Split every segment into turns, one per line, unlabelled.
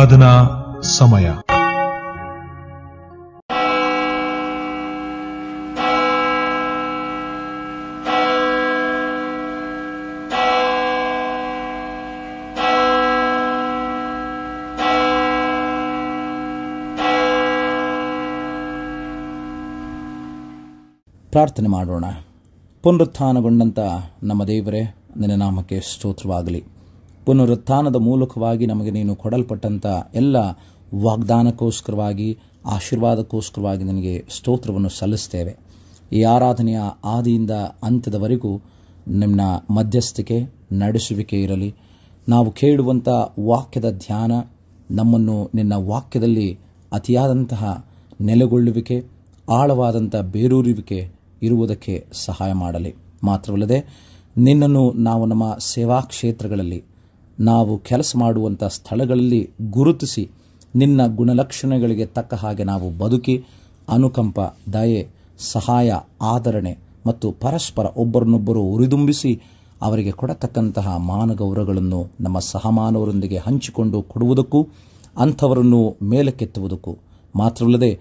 ಆರಾಧನಾ ಸಮಯ.
ಪ್ರಾರ್ಥನೆ ಮಾಡೋಣ. ಪುನರುತ್ಥಾನಗೊಂಡಂಥ ನಮ್ಮ ದೇವರೇ, ನಿನ್ನ ನಾಮಕ್ಕೆ ಸ್ತೋತ್ರವಾಗಲಿ. ಪುನರುತ್ಥಾನದ ಮೂಲಕವಾಗಿ ನಮಗೆ ನೀನು ಕೊಡಲ್ಪಟ್ಟಂಥ ಎಲ್ಲ ವಾಗ್ದಾನಕ್ಕೋಸ್ಕರವಾಗಿ, ಆಶೀರ್ವಾದಕ್ಕೋಸ್ಕರವಾಗಿ ನಿನಗೆ ಸ್ತೋತ್ರವನ್ನು ಸಲ್ಲಿಸ್ತೇವೆ. ಈ ಆರಾಧನೆಯ ಆದಿಯಿಂದ ಅಂತ್ಯದವರೆಗೂ ನಿನ್ನ ಮಧ್ಯಸ್ಥಿಕೆ, ನಡೆಸುವಿಕೆ ಇರಲಿ. ನಾವು ಕೇಳುವಂಥ ವಾಕ್ಯದ ಧ್ಯಾನ ನಮ್ಮನ್ನು ನಿನ್ನ ವಾಕ್ಯದಲ್ಲಿ ಅತಿಯಾದಂತಹ ನೆಲೆಗೊಳ್ಳುವಿಕೆ, ಆಳವಾದಂಥ ಬೇರೂರುವಿಕೆ ಇರುವುದಕ್ಕೆ ಸಹಾಯ ಮಾಡಲಿ. ಮಾತ್ರವಲ್ಲದೆ ನಿನ್ನನ್ನು ನಾವು ನಮ್ಮ ಸೇವಾ ಕ್ಷೇತ್ರಗಳಲ್ಲಿ, ನಾವು ಕೆಲಸ ಮಾಡುವಂಥ ಸ್ಥಳಗಳಲ್ಲಿ ಗುರುತಿಸಿ ನಿನ್ನ ಗುಣಲಕ್ಷಣಗಳಿಗೆ ತಕ್ಕ ಹಾಗೆ ನಾವು ಬದುಕಿ ಅನುಕಂಪ, ದಯೆ, ಸಹಾಯ, ಆದರಣೆ ಮತ್ತು ಪರಸ್ಪರ ಒಬ್ಬರನ್ನೊಬ್ಬರು ಉರಿದುಂಬಿಸಿ ಅವರಿಗೆ ಕೊಡತಕ್ಕಂತಹ ಮಾನಗೌರವಗಳನ್ನು ನಮ್ಮ ಸಹಮಾನವರೊಂದಿಗೆ ಹಂಚಿಕೊಂಡು ಕೊಡುವುದಕ್ಕೂ, ಅಂಥವರನ್ನು ಮೇಲಕ್ಕೆತ್ತುವುದಕ್ಕೂ ಮಾತ್ರವಲ್ಲದೆ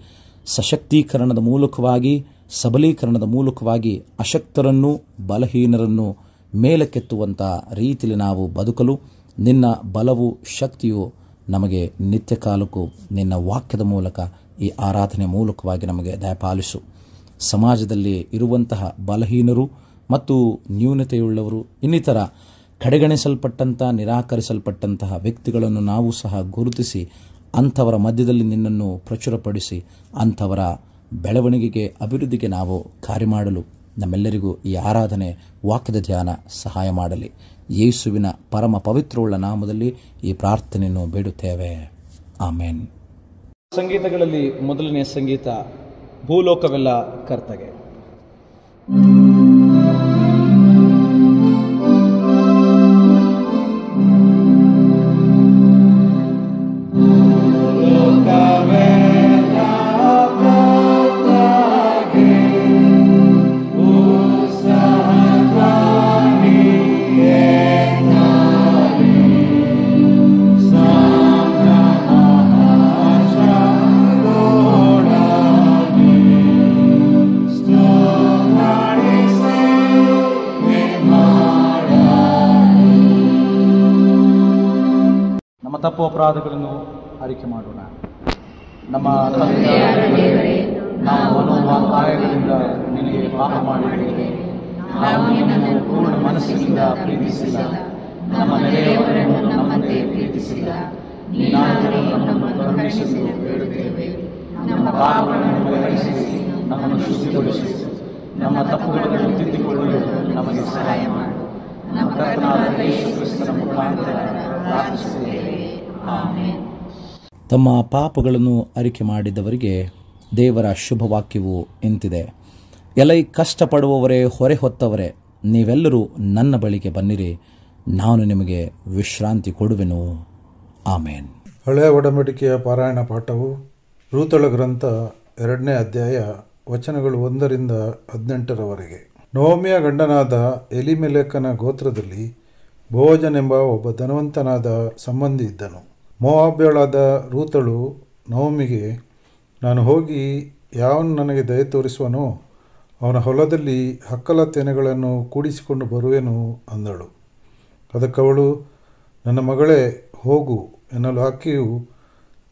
ಸಶಕ್ತೀಕರಣದ ಮೂಲಕವಾಗಿ, ಸಬಲೀಕರಣದ ಮೂಲಕವಾಗಿ ಅಶಕ್ತರನ್ನು, ಬಲಹೀನರನ್ನು ಮೇಲಕ್ಕೆತ್ತುವಂಥ ರೀತಿಯಲ್ಲಿ ನಾವು ಬದುಕಲು ನಿನ್ನ ಬಲವು, ಶಕ್ತಿಯು ನಮಗೆ ನಿತ್ಯ ಕಾಲಕ್ಕೂ ನಿನ್ನ ವಾಕ್ಯದ ಮೂಲಕ ಈ ಆರಾಧನೆ ಮೂಲಕವಾಗಿ ನಮಗೆ ದಯಪಾಲಿಸು. ಸಮಾಜದಲ್ಲಿ ಇರುವಂತಹ ಬಲಹೀನರು ಮತ್ತು ನ್ಯೂನತೆಯುಳ್ಳವರು, ಇನ್ನಿತರ ಕಡೆಗಣಿಸಲ್ಪಟ್ಟಂಥ, ನಿರಾಕರಿಸಲ್ಪಟ್ಟಂತಹ ವ್ಯಕ್ತಿಗಳನ್ನು ನಾವು ಸಹ ಗುರುತಿಸಿ ಅಂಥವರ ಮಧ್ಯದಲ್ಲಿ ನಿನ್ನನ್ನು ಪ್ರಚುರಪಡಿಸಿ ಅಂಥವರ ಬೆಳವಣಿಗೆಗೆ, ಅಭಿವೃದ್ಧಿಗೆ ನಾವು ಕಾರ್ಯ ಮಾಡಲು ನಮ್ಮೆಲ್ಲರಿಗೂ ಈ ಆರಾಧನೆ, ವಾಕ್ಯದ ಧ್ಯಾನ ಸಹಾಯ ಮಾಡಲಿ. ಯೇಸುವಿನ ಪರಮ ಪವಿತ್ರವುಳ್ಳ ನಾಮದಲ್ಲಿ ಈ ಪ್ರಾರ್ಥನೆಯನ್ನು ಬೇಡುತ್ತೇವೆ. ಆಮೇನ್. ಸಂಗೀತಗಳಲ್ಲಿ ಮೊದಲನೆಯ ಸಂಗೀತ ಭೂಲೋಕವೆಲ್ಲ ಕರ್ತಗೆ. ತಪ್ಪು ಅಪರಾಧಗಳನ್ನು ಅರಿಕೆ ಮಾಡೋಣ. ನಮ್ಮ ನಾವು ಕಾಯಗಳಿಂದ ನಿನಗೆ ಪಾಪ ಮಾಡಿದ್ದೇವೆ. ನಾವು ನಿನ್ನನ್ನು ಪೂರ್ಣ ಮನಸ್ಸಿನಿಂದ ಪ್ರೀತಿಸಿಲ್ಲ, ನಮ್ಮ ನೆರೆಯವರನ್ನು ನಮ್ಮಂತೆ ಪ್ರೀತಿಸಿಲ್ಲ. ನೀನಾದರೂ ನಮ್ಮನ್ನು ಕರುಣಿಸಲು ಬೇಡುತ್ತೇವೆ. ನಮ್ಮ ಪಾಪಗಳನ್ನು ಪರಿಹರಿಸಿ ನಮ್ಮನ್ನು ಶುದ್ಧಿಗೊಳಿಸಿ, ನಮ್ಮ ತಪ್ಪುಗಳನ್ನು ತಿದ್ದಿಕೊಳ್ಳಲು ನಮಗೆ ಸಹಾಯ ಮಾಡು. ನಮ್ಮ ಕರ್ತನಾದ ಯೇಸು ಕ್ರಿಸ್ತನ ಮುಖಾಂತರ ಪ್ರಾರ್ಥಿಸುತ್ತೇವೆ. ತಮ್ಮ ಪಾಪಗಳನ್ನು ಅರಿಕೆ ಮಾಡಿದವರಿಗೆ ದೇವರ ಶುಭವಾಕ್ಯವು ಇಂತಿದೆ. ಎಲೈ ಕಷ್ಟಪಡುವವರೇ, ಹೊರೆ ಹೊತ್ತವರೇ, ನೀವೆಲ್ಲರೂ ನನ್ನ ಬಳಿಗೆ ಬನ್ನಿರಿ, ನಾನು ನಿಮಗೆ ವಿಶ್ರಾಂತಿ ಕೊಡುವೆನು. ಆಮೇನ್.
ಹಳೆಯ ಒಡಂಬಡಿಕೆಯ ಪಾರಾಯಣ ಪಾಠವು ರೂತಳ ಗ್ರಂಥ 2ನೇ ಅಧ್ಯಾಯ ವಚನಗಳು 1-18. ನೊವೊಮಿಯ ಗಂಡನಾದ ಎಲಿಮೆಲೆಕನ ಗೋತ್ರದಲ್ಲಿ ಬೋವಜನೆಂಬ ಒಬ್ಬ ಧನವಂತನಾದ ಸಂಬಂಧಿ ಇದ್ದನು. ಮೋವಾಬ್ಯಳಾದ ರೂತಳು ನೊವೊಮಿಗೆ, ನಾನು ಹೋಗಿ ಯಾವನು ನನಗೆ ದಯೆ ತೋರಿಸುವನೋ ಅವನ ಹೊಲದಲ್ಲಿ ಹಕ್ಕಲ ತೆನೆಗಳನ್ನು ಕೂಡಿಸಿಕೊಂಡು ಬರುವೆನು ಅಂದಳು. ಅದಕ್ಕವಳು, ನನ್ನ ಮಗಳೇ ಹೋಗು ಎನ್ನಲು ಆಕೆಯು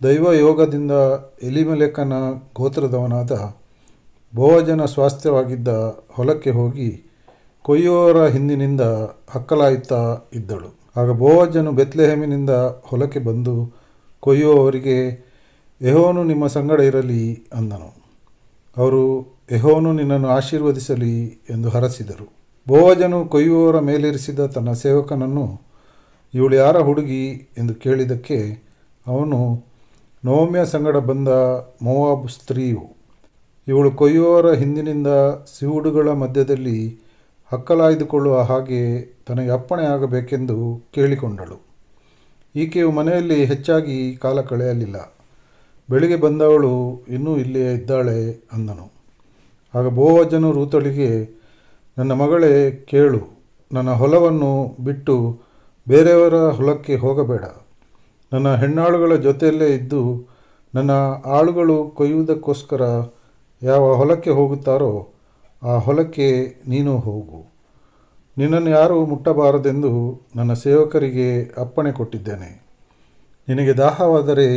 ದೈವ ಯೋಗದಿಂದ ಎಲಿಮೆಲೆಕನ ಗೋತ್ರದವನಾದ ಬೋವಜನ ಸ್ವಾಸ್ಥ್ಯವಾಗಿದ್ದ ಹೊಲಕ್ಕೆ ಹೋಗಿ ಕೊಯ್ಯುವವರ ಹಿಂದಿನಿಂದ ಹಕ್ಕಲಾಯುತ್ತಾ ಇದ್ದಳು. ಆಗ ಬೋವಜನು ಬೆತ್ಲೆಹೇಮಿನಿಂದ ಹೊಲಕ್ಕೆ ಬಂದು ಕೊಯ್ಯುವವರಿಗೆ, ಯೆಹೋವನು ನಿಮ್ಮ ಸಂಗಡ ಇರಲಿ ಅಂದನು. ಅವರು, ಯೆಹೋವನು ನಿನ್ನನ್ನು ಆಶೀರ್ವದಿಸಲಿ ಎಂದು ಹರಸಿದರು. ಬೋವಜನು ಕೊಯ್ಯುವವರ ಮೇಲಿರಿಸಿದ ತನ್ನ ಸೇವಕನನ್ನು, ಇವಳು ಯಾರ ಹುಡುಗಿ ಎಂದು ಕೇಳಿದ್ದಕ್ಕೆ ಅವನು, ನೊವೊಮಿಯ ಸಂಗಡ ಬಂದ ಮೋವಾಬ್ ಸ್ತ್ರೀಯು. ಇವಳು ಕೊಯ್ಯುವವರ ಹಿಂದಿನಿಂದ ಸಿವುಡುಗಳ ಮಧ್ಯದಲ್ಲಿ ಹಕ್ಕಲಾಯ್ದುಕೊಳ್ಳುವ ಹಾಗೆ ತನಗೆ ಅಪ್ಪಣೆ ಆಗಬೇಕೆಂದು ಕೇಳಿಕೊಂಡಳು. ಈಕೆಯು ಮನೆಯಲ್ಲಿ ಹೆಚ್ಚಾಗಿ ಕಾಲ ಕಳೆಯಲಿಲ್ಲ. ಬೆಳಿಗ್ಗೆ ಬಂದವಳು ಇನ್ನೂ ಇಲ್ಲಿಯೇ ಇದ್ದಾಳೆ ಅಂದನು. ಆಗ ಬೋವಜನು ರೂತಳಿಗೆ, ನನ್ನ ಮಗಳೇ ಕೇಳು, ನನ್ನ ಹೊಲವನ್ನು ಬಿಟ್ಟು ಬೇರೆಯವರ ಹೊಲಕ್ಕೆ ಹೋಗಬೇಡ. ನನ್ನ ಹೆಣ್ಣಾಳುಗಳ ಜೊತೆಯಲ್ಲೇ ಇದ್ದು ನನ್ನ ಆಳುಗಳು ಕೊಯ್ಯುವುದಕ್ಕೋಸ್ಕರ ಯಾವ ಹೊಲಕ್ಕೆ ಹೋಗುತ್ತಾರೋ ಆ ಹೊಲಕ್ಕೆ ನೀನು ಹೋಗು. ನಿನ್ನನ್ನು ಯಾರೂ ಮುಟ್ಟಬಾರದೆಂದು ನನ್ನ ಸೇವಕರಿಗೆ ಅಪ್ಪಣೆ ಕೊಟ್ಟಿದ್ದೇನೆ. ನಿನಗೆ ದಾಹವಾದರೆ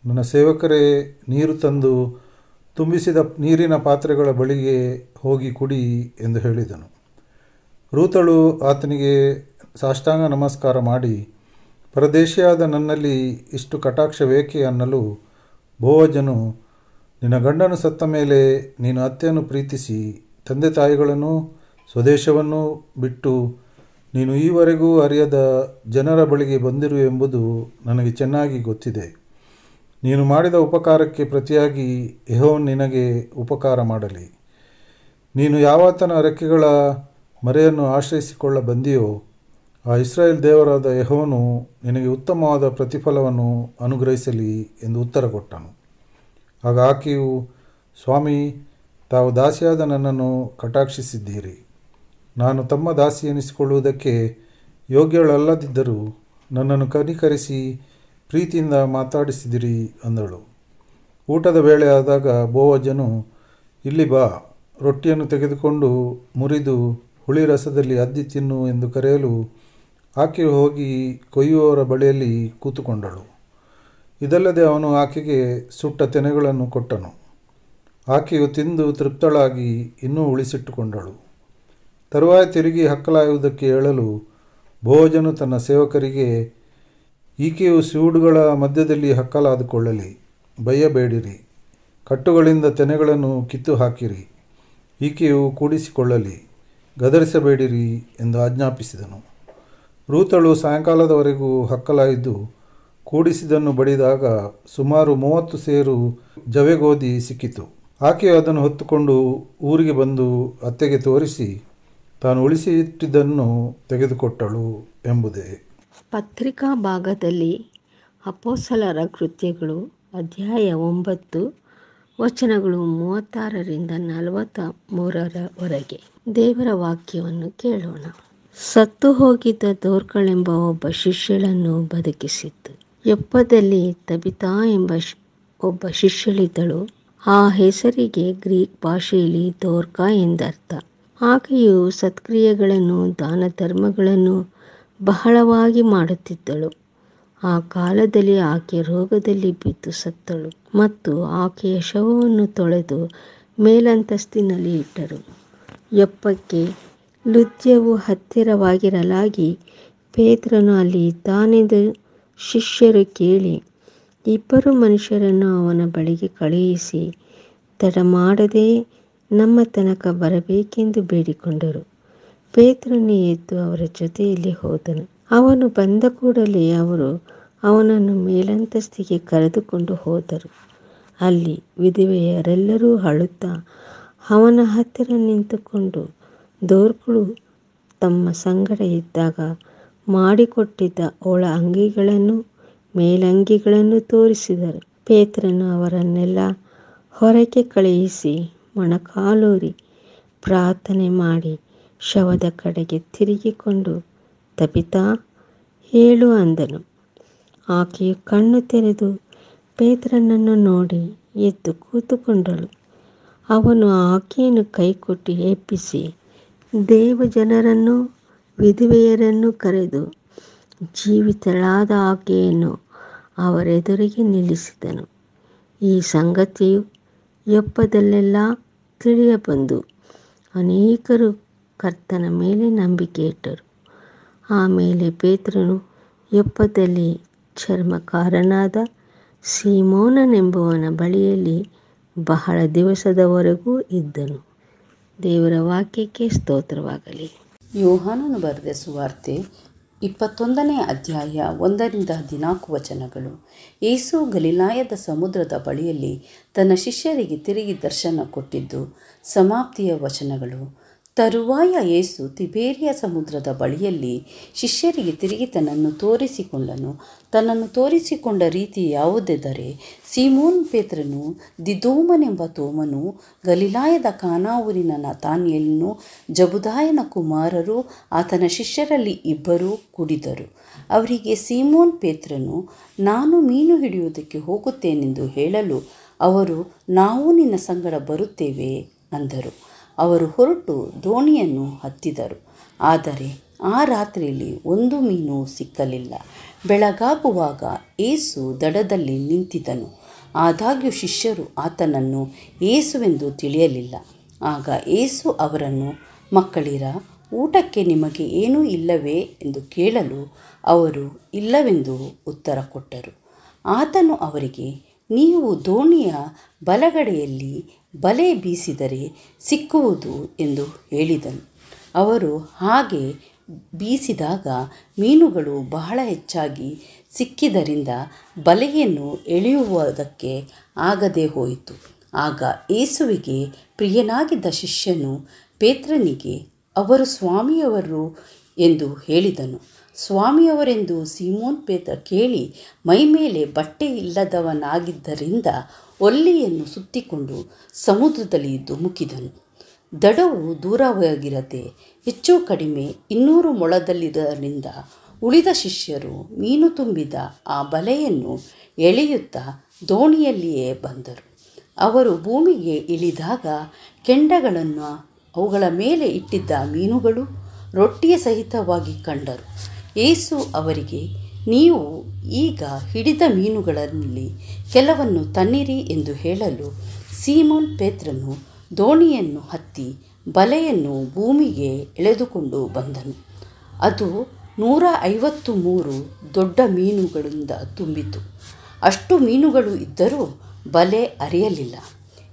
ನನ್ನ ಸೇವಕರೇ ನೀರು ತಂದು ತುಂಬಿಸಿದ ನೀರಿನ ಪಾತ್ರೆಗಳ ಬಳಿಗೆ ಹೋಗಿ ಕುಡಿ ಎಂದು ಹೇಳಿದನು. ರೂತಳು ಆತನಿಗೆ ಸಾಷ್ಟಾಂಗ ನಮಸ್ಕಾರ ಮಾಡಿ, ಪರದೇಶಿಯಾದ ನನ್ನಲ್ಲಿ ಇಷ್ಟು ಕಟಾಕ್ಷವೇಕೆ ಅನ್ನಲು ಬೋವಜನು, ನಿನ್ನ ಗಂಡನು ಸತ್ತ ಮೇಲೆ ನೀನು ಅತ್ತೆಯನ್ನು ಪ್ರೀತಿಸಿ ತಂದೆ ತಾಯಿಗಳನ್ನು ಸ್ವದೇಶವನ್ನು ಬಿಟ್ಟು ನೀನು ಈವರೆಗೂ ಅರಿಯದ ಜನರ ಬಳಿಗೆ ಬಂದಿರು ಎಂಬುದು ನನಗೆ ಚೆನ್ನಾಗಿ ಗೊತ್ತಿದೆ. ನೀನು ಮಾಡಿದ ಉಪಕಾರಕ್ಕೆ ಪ್ರತಿಯಾಗಿ ಯೆಹೋವನು ನಿನಗೆ ಉಪಕಾರ ಮಾಡಲಿ. ನೀನು ಯಾವಾತನ ರೆಕ್ಕೆಗಳ ಮರೆಯನ್ನು ಆಶ್ರಯಿಸಿಕೊಳ್ಳ ಬಂದಿಯೋ ಆ ಇಸ್ರಾಯೇಲ್ ದೇವರಾದ ಯೆಹೋವನು ನಿನಗೆ ಉತ್ತಮವಾದ ಪ್ರತಿಫಲವನ್ನು ಅನುಗ್ರಹಿಸಲಿ ಎಂದು ಉತ್ತರ ಕೊಟ್ಟನು. ಆಗ ಆಕೆಯು, ಸ್ವಾಮಿ, ತಾವು ದಾಸಿಯಾದ ನನ್ನನ್ನು ಕಟಾಕ್ಷಿಸಿದ್ದೀರಿ. ನಾನು ತಮ್ಮ ದಾಸಿ ಎನಿಸಿಕೊಳ್ಳುವುದಕ್ಕೆ ಯೋಗ್ಯಳಲ್ಲದಿದ್ದರೂ ನನ್ನನ್ನು ಕನಿಕರಿಸಿ ಪ್ರೀತಿಯಿಂದ ಮಾತಾಡಿಸಿದಿರಿ ಅಂದಳು. ಊಟದ ವೇಳೆ ಆದಾಗ ಬೋವಜನು, ಇಲ್ಲಿ ಬಾ, ರೊಟ್ಟಿಯನ್ನು ತೆಗೆದುಕೊಂಡು ಮುರಿದು ಹುಳಿ ರಸದಲ್ಲಿ ಅದ್ದಿ ತಿನ್ನು ಎಂದು ಕರೆಯಲು ಆಕೆಯು ಹೋಗಿ ಕೊಯ್ಯುವವರ ಬಳಿಯಲ್ಲಿ ಕೂತುಕೊಂಡಳು. ಇದಲ್ಲದೆ ಅವನು ಆಕೆಗೆ ಸುಟ್ಟ ತೆನೆಗಳನ್ನು ಕೊಟ್ಟನು. ಆಕೆಯು ತಿಂದು ತೃಪ್ತಳಾಗಿ ಇನ್ನೂ ಉಳಿಸಿಟ್ಟುಕೊಂಡಳು. ತರುವಾಯ ತಿರುಗಿ ಹಕ್ಕಲಾಯುವುದಕ್ಕೆ ಏಳಲು ಬೋವಜನು ತನ್ನ ಸೇವಕರಿಗೆ, ಈಕೆಯು ಸಿವುಡುಗಳ ಮಧ್ಯದಲ್ಲಿ ಹಕ್ಕಲಾದುಕೊಳ್ಳಲಿ, ಬಯ್ಯಬೇಡಿರಿ, ಕಟ್ಟುಗಳಿಂದ ತೆನೆಗಳನ್ನು ಕಿತ್ತು ಹಾಕಿರಿ, ಈಕೆಯು ಕೂಡಿಸಿಕೊಳ್ಳಲಿ, ಗದರಿಸಬೇಡಿರಿ ಎಂದು ಆಜ್ಞಾಪಿಸಿದನು. ರೂತಳು ಸಾಯಂಕಾಲದವರೆಗೂ ಹಕ್ಕಲಾಯಿದ್ದು ಕೂಡಿಸಿದನ್ನು ಬಡಿದಾಗ ಸುಮಾರು 30 ಸೇರು ಜವೆಗೋದಿ ಸಿಕ್ಕಿತು. ಆಕೆಯು ಅದನ್ನು ಹೊತ್ತುಕೊಂಡು ಊರಿಗೆ ಬಂದು ಅತ್ತೆಗೆ ತೋರಿಸಿ ತಾನು ಉಳಿಸಿಟ್ಟಿದ್ದನ್ನು ತೆಗೆದುಕೊಟ್ಟಳು ಎಂಬುದೇ.
ಪತ್ರಿಕಾ ಭಾಗದಲ್ಲಿ ಅಪೊಸ್ತಲರ ಕೃತ್ಯಗಳು ಅಧ್ಯಾಯ 9 ವಚನಗಳು 36ರಿಂದ 43ರವರೆಗೆ. ದೇವರ ವಾಕ್ಯವನ್ನು ಕೇಳೋಣ. ಸತ್ತು ಹೋಗಿದ್ದ ದೋರ್ಕಳೆಂಬ ಒಬ್ಬ ಶಿಷ್ಯಳನ್ನು ಬದುಕಿಸಿತ್ತು. ಯೊಪ್ಪದಲ್ಲಿ ತಬಿತಾ ಎಂಬ ಒಬ್ಬ ಶಿಷ್ಯಳಿದ್ದಳು. ಆ ಹೆಸರಿಗೆ ಗ್ರೀಕ್ ಭಾಷೆಯಲ್ಲಿ ದೋರ್ಕ ಎಂದರ್ಥ. ಆಕೆಯು ಸತ್ಕ್ರಿಯೆಗಳನ್ನು ದಾನ ಧರ್ಮಗಳನ್ನು ಬಹಳವಾಗಿ ಮಾಡುತ್ತಿದ್ದಳು. ಆ ಕಾಲದಲ್ಲಿ ಆಕೆ ರೋಗದಲ್ಲಿ ಬಿದ್ದು ಸತ್ತಳು ಮತ್ತು ಆಕೆಯ ಶವವನ್ನು ತೊಳೆದು ಮೇಲಂತಸ್ತಿನಲ್ಲಿ ಇಟ್ಟರು. ಯೊಪ್ಪಕ್ಕೆ ಲುದ್ಯವು ಹತ್ತಿರವಾಗಿರಲಾಗಿ ಪೇತ್ರನು ಅಲ್ಲಿ ಇದ್ದಾನೆಂದು ಶಿಷ್ಯರು ಕೇಳಿ 2 ಮನುಷ್ಯರನ್ನು ಅವನ ಬಳಿಗೆ ಕಳುಹಿಸಿ ತಡಮಾಡದೆ ನಮ್ಮ ತನಕ ಬರಬೇಕೆಂದು ಬೇಡಿಕೊಂಡರು. ಪೇತ್ರನು ಎದ್ದು ಅವರ ಜೊತೆಯಲ್ಲಿ ಹೋದನು. ಅವನು ಬಂದ ಕೂಡಲೇ ಅವರು ಅವನನ್ನು ಮೇಲಂತಸ್ತಿಗೆ ಕರೆದುಕೊಂಡು ಹೋದರು. ಅಲ್ಲಿ ವಿಧವೆಯರೆಲ್ಲರೂ ಅಳುತ್ತಾ ಅವನ ಹತ್ತಿರ ನಿಂತುಕೊಂಡು ದೋರ್ಕಳು ತಮ್ಮ ಸಂಗಡ ಇದ್ದಾಗ ಮಾಡಿಕೊಟ್ಟಿದ್ದ ಒಳ ಅಂಗಿಗಳನ್ನು ಮೇಲಂಗಿಗಳನ್ನು ತೋರಿಸಿದರು. ಪೇತ್ರನು ಅವರನ್ನೆಲ್ಲ ಹೊರಗೆ ಕಳುಹಿಸಿ ಮೊಣಕಾಲೂರಿ ಪ್ರಾರ್ಥನೆ ಮಾಡಿ ಶವದ ಕಡೆಗೆ ತಿರುಗಿಕೊಂಡು, ತಬಿತಾ, ಹೇಳು ಅಂದನು. ಆಕೆಯು ಕಣ್ಣು ತೆರೆದು ಪೇತ್ರನನ್ನು ನೋಡಿ ಎದ್ದು ಕೂತುಕೊಂಡಳು. ಅವನು ಆಕೆಯನ್ನು ಕೈಕೊಟ್ಟು ಎಬ್ಬಿಸಿ ದೇವಜನರನ್ನು ವಿಧವೆಯರನ್ನು ಕರೆದು ಜೀವಿತಳಾದ ಆಕೆಯನ್ನು ಅವರೆದುರಿಗೆ ನಿಲ್ಲಿಸಿದನು. ಈ ಸಂಗತಿಯು ಯೊಪ್ಪದಲ್ಲೆಲ್ಲ ತಿಳಿಯಬಂದು ಅನೇಕರು ಕರ್ತನ ಮೇಲೆ ನಂಬಿಕೆ ಇಟ್ಟರು. ಆಮೇಲೆ ಪೇತ್ರನು ಯೊಪ್ಪದಲ್ಲಿ ಚರ್ಮಕಾರನಾದ ಸೀಮೋನನೆಂಬುವನ ಬಳಿಯಲ್ಲಿ ಬಹಳ ದಿವಸದವರೆಗೂ ಇದ್ದನು. ದೇವರ ವಾಕ್ಯಕ್ಕೆ ಸ್ತೋತ್ರವಾಗಲಿ.
ಯೋಹಾನನು ಬರೆದ ಸುವಾರ್ತೆ 21ನೇ ಅಧ್ಯಾಯ 1ರಿಂದ 14 ವಚನಗಳು. ಯೇಸು ಗಲಿಲಾಯದ ಸಮುದ್ರದ ಬಳಿಯಲ್ಲಿ ತನ್ನ ಶಿಷ್ಯರಿಗೆ ತಿರುಗಿ ದರ್ಶನ ಕೊಟ್ಟಿದ್ದು ಸಮಾಪ್ತಿಯ ವಚನಗಳು. ತರುವಾಯ ಯೇಸು ತಿಬೇರಿಯ ಸಮುದ್ರದ ಬಳಿಯಲ್ಲಿ ಶಿಷ್ಯರಿಗೆ ತಿರುಗಿ ತನ್ನನ್ನು ತೋರಿಸಿಕೊಂಡನು. ತನ್ನನ್ನು ತೋರಿಸಿಕೊಂಡ ರೀತಿ ಯಾವುದೆಂದರೆ, ಸೀಮೋನ್ ಪೇತ್ರನು, ದಿದೋಮನೆಂಬ ತೋಮನು, ಗಲಿಲಾಯದ ಕಾನಾ ಊರಿನ ನತಾನಯೇಲನು, ಜಬುದಾಯನ ಕುಮಾರರು ಆತನ ಶಿಷ್ಯರಲ್ಲಿ ಇಬ್ಬರು ಕೂಡಿದರು. ಅವರಿಗೆ ಸೀಮೋನ್ ಪೇತ್ರನು, ನಾನು ಮೀನು ಹಿಡಿಯುವುದಕ್ಕೆ ಹೋಗುತ್ತೇನೆಂದು ಹೇಳಲು ಅವರು, ನಾವು ನಿನ್ನ ಸಂಗಡ ಬರುತ್ತೇವೆ ಅಂದರು. ಅವರು ಹೊರಟು ದೋಣಿಯನ್ನು ಹತ್ತಿದರು. ಆದರೆ ಆ ರಾತ್ರಿಯಲ್ಲಿ ಒಂದು ಮೀನು ಸಿಕ್ಕಲಿಲ್ಲ. ಬೆಳಗಾಗುವಾಗ ಯೇಸು ದಡದಲ್ಲಿ ನಿಂತಿದ್ದನು. ಆದಾಗ್ಯೂ ಶಿಷ್ಯರು ಆತನನ್ನು ಯೇಸುವೆಂದು ತಿಳಿಯಲಿಲ್ಲ. ಆಗ ಯೇಸು ಅವರನ್ನು, ಮಕ್ಕಳಿರ, ಊಟಕ್ಕೆ ನಿಮಗೆ ಏನೂ ಇಲ್ಲವೇ ಎಂದು ಕೇಳಲು ಅವರು ಇಲ್ಲವೆಂದು ಉತ್ತರ ಕೊಟ್ಟರು. ಆತನು ಅವರಿಗೆ, ನೀವು ದೋಣಿಯ ಬಲಗಡೆಯಲ್ಲಿ ಬಲೆ ಬೀಸಿದರೆ ಸಿಕ್ಕುವುದು ಎಂದು ಹೇಳಿದನು. ಅವರು ಹಾಗೆ ಬೀಸಿದಾಗ ಮೀನುಗಳು ಬಹಳ ಹೆಚ್ಚಾಗಿ ಸಿಕ್ಕಿದ್ದರಿಂದ ಬಲೆಯನ್ನು ಎಳೆಯುವುದಕ್ಕೆ ಆಗದೆ ಹೋಯಿತು. ಆಗ ಯೇಸುವಿಗೆ ಪ್ರಿಯನಾಗಿದ್ದ ಶಿಷ್ಯನು ಪೇತ್ರನಿಗೆ, ಅವರು ಸ್ವಾಮಿಯವರು ಎಂದು ಹೇಳಿದನು. ಸ್ವಾಮಿಯವರೆಂದು ಸೀಮೋನ್ ಪೇತ್ರ ಕೇಳಿ ಮೈಮೇಲೆ ಬಟ್ಟೆ ಇಲ್ಲದವನಾಗಿದ್ದರಿಂದ ಒಲ್ಲಿಯನ್ನು ಸುತ್ತಿಕೊಂಡು ಸಮುದ್ರದಲ್ಲಿ ಧುಮುಕಿದನು. ದಡವು ದೂರವಾಗಿರದೆ ಹೆಚ್ಚು ಕಡಿಮೆ 200 ಮೊಳದಲ್ಲಿದ್ದರಿಂದ ಉಳಿದ ಶಿಷ್ಯರು ಮೀನು ತುಂಬಿದ ಆ ಬಲೆಯನ್ನು ಎಳೆಯುತ್ತಾ ದೋಣಿಯಲ್ಲಿಯೇ ಬಂದರು. ಅವರು ಭೂಮಿಗೆ ಇಳಿದಾಗ ಕೆಂಡಗಳನ್ನು ಅವುಗಳ ಮೇಲೆ ಇಟ್ಟಿದ್ದ ಮೀನುಗಳು ರೊಟ್ಟಿಯ ಸಹಿತವಾಗಿ ಕಂಡರು. ಯೇಸು ಅವರಿಗೆ, ನೀವು ಈಗ ಹಿಡಿದ ಮೀನುಗಳಲ್ಲಿ ಕೆಲವನ್ನು ತನ್ನಿರಿ ಎಂದು ಹೇಳಲು ಸೀಮೋನ್ ಪೇತ್ರನು ದೋಣಿಯನ್ನು ಹತ್ತಿ ಬಲೆಯನ್ನು ಭೂಮಿಗೆ ಎಳೆದುಕೊಂಡು ಬಂದನು. ಅದು 153 ದೊಡ್ಡ ಮೀನುಗಳಿಂದ ತುಂಬಿತು. ಅಷ್ಟು ಮೀನುಗಳು ಇದ್ದರೂ ಬಲೆ ಅರಿಯಲಿಲ್ಲ.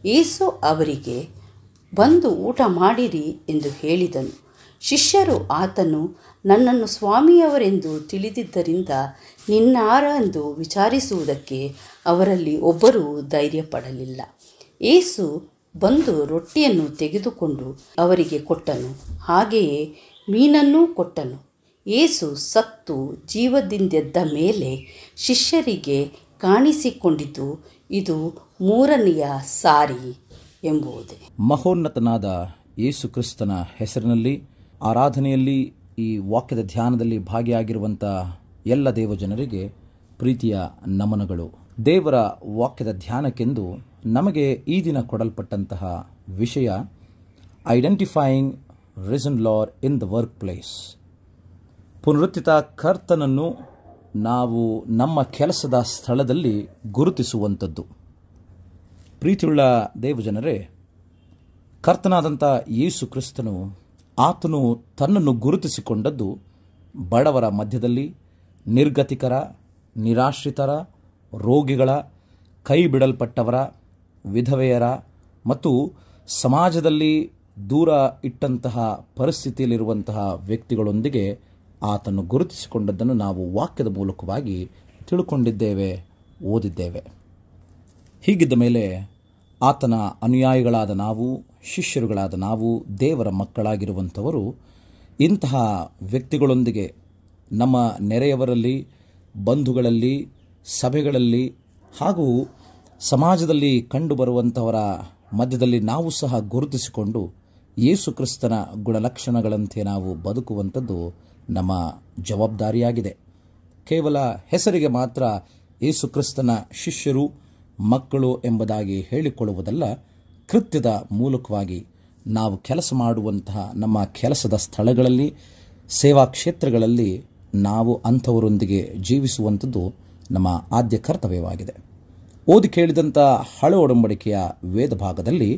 ಯೇಸು ಅವರಿಗೆ, ಬಂದು ಊಟ ಮಾಡಿರಿ ಎಂದು ಹೇಳಿದನು. ಶಿಷ್ಯರು ಆತನು ನನ್ನನ್ನು ಸ್ವಾಮಿಯವರೆಂದು ತಿಳಿದಿದ್ದರಿಂದ ನಿನ್ನಾರೆಂದು ವಿಚಾರಿಸುವುದಕ್ಕೆ ಅವರಲ್ಲಿ ಒಬ್ಬರೂ ಧೈರ್ಯಪಡಲಿಲ್ಲ. ಯೇಸು ಬಂದು ರೊಟ್ಟಿಯನ್ನು ತೆಗೆದುಕೊಂಡು ಅವರಿಗೆ ಕೊಟ್ಟನು. ಹಾಗೆಯೇ ಮೀನನ್ನೂ ಕೊಟ್ಟನು. ಯೇಸು ಸತ್ತು ಜೀವದಿಂದೆದ್ದ ಮೇಲೆ ಶಿಷ್ಯರಿಗೆ ಕಾಣಿಸಿಕೊಂಡಿತು. ಇದು 3ನೆಯ ಸಾರಿ ಎಂಬುದೇ.
ಮಹೋನ್ನತನಾದ ಯೇಸು ಕ್ರಿಸ್ತನ ಹೆಸರಿನಲ್ಲಿ ಆರಾಧನೆಯಲ್ಲಿ ಈ ವಾಕ್ಯದ ಧ್ಯಾನದಲ್ಲಿ ಭಾಗಿಯಾಗಿರುವಂಥ ಎಲ್ಲ ದೇವಜನರಿಗೆ ಪ್ರೀತಿಯ ನಮನಗಳು. ದೇವರ ವಾಕ್ಯದ ಧ್ಯಾನಕ್ಕೆಂದು ನಮಗೆ ಈ ದಿನ ಕೊಡಲ್ಪಟ್ಟಂತಹ ವಿಷಯ identifying risen lord in the workplace. ಪುನರುತ್ಥಿತ ಕರ್ತನನ್ನು ನಾವು ನಮ್ಮ ಕೆಲಸದ ಸ್ಥಳದಲ್ಲಿ ಗುರುತಿಸುವಂಥದ್ದು. ಪ್ರೀತಿಯುಳ್ಳ ದೇವಜನರೇ, ಕರ್ತನಾದಂಥ ಯೇಸು ಕ್ರಿಸ್ತನು ಆತನು ತನ್ನನ್ನು ಗುರುತಿಸಿಕೊಂಡದ್ದು ಬಡವರ ಮಧ್ಯದಲ್ಲಿ, ನಿರ್ಗತಿಕರ, ನಿರಾಶ್ರಿತರ, ರೋಗಿಗಳ, ಕೈ ಬಿಡಲ್ಪಟ್ಟವರ, ವಿಧವೆಯರ ಮತ್ತು ಸಮಾಜದಲ್ಲಿ ದೂರ ಇಟ್ಟಂತಹ ಪರಿಸ್ಥಿತಿಯಲ್ಲಿರುವಂತಹ ವ್ಯಕ್ತಿಗಳೊಂದಿಗೆ ಆತನು ಗುರುತಿಸಿಕೊಂಡದ್ದನ್ನು ನಾವು ವಾಕ್ಯದ ಮೂಲಕವಾಗಿ ತಿಳ್ಕೊಂಡಿದ್ದೇವೆ, ಓದಿದ್ದೇವೆ. ಹೀಗಿದ್ದ ಮೇಲೆ ಆತನ ಅನುಯಾಯಿಗಳಾದ ನಾವು, ಶಿಷ್ಯರುಗಳಾದ ನಾವು, ದೇವರ ಮಕ್ಕಳಾಗಿರುವಂಥವರು ಇಂತಹ ವ್ಯಕ್ತಿಗಳೊಂದಿಗೆ ನಮ್ಮ ನೆರೆಯವರಲ್ಲಿ, ಬಂಧುಗಳಲ್ಲಿ, ಸಭೆಗಳಲ್ಲಿ ಹಾಗೂ ಸಮಾಜದಲ್ಲಿ ಕಂಡುಬರುವಂಥವರ ಮಧ್ಯದಲ್ಲಿ ನಾವು ಸಹ ಗುರುತಿಸಿಕೊಂಡು ಯೇಸು ಕ್ರಿಸ್ತನ ಗುಣಲಕ್ಷಣಗಳಂತೆ ನಾವು ಬದುಕುವಂಥದ್ದು ನಮ್ಮ ಜವಾಬ್ದಾರಿಯಾಗಿದೆ. ಕೇವಲ ಹೆಸರಿಗೆ ಮಾತ್ರ ಯೇಸು ಕ್ರಿಸ್ತನ ಶಿಷ್ಯರು, ಮಕ್ಕಳು ಎಂಬುದಾಗಿ ಹೇಳಿಕೊಳ್ಳುವುದಲ್ಲ, ಕೃತ್ಯದ ಮೂಲಕವಾಗಿ ನಾವು ಕೆಲಸ ಮಾಡುವಂತಹ ನಮ್ಮ ಕೆಲಸದ ಸ್ಥಳಗಳಲ್ಲಿ, ಸೇವಾ ಕ್ಷೇತ್ರಗಳಲ್ಲಿ ನಾವು ಅಂಥವರೊಂದಿಗೆ ಜೀವಿಸುವಂಥದ್ದು ನಮ್ಮ ಆದ್ಯ ಕರ್ತವ್ಯವಾಗಿದೆ. ಓದಿ ಕೇಳಿದಂಥ ಹಳೆ ಒಡಂಬಡಿಕೆಯ ವೇದ ಭಾಗದಲ್ಲಿ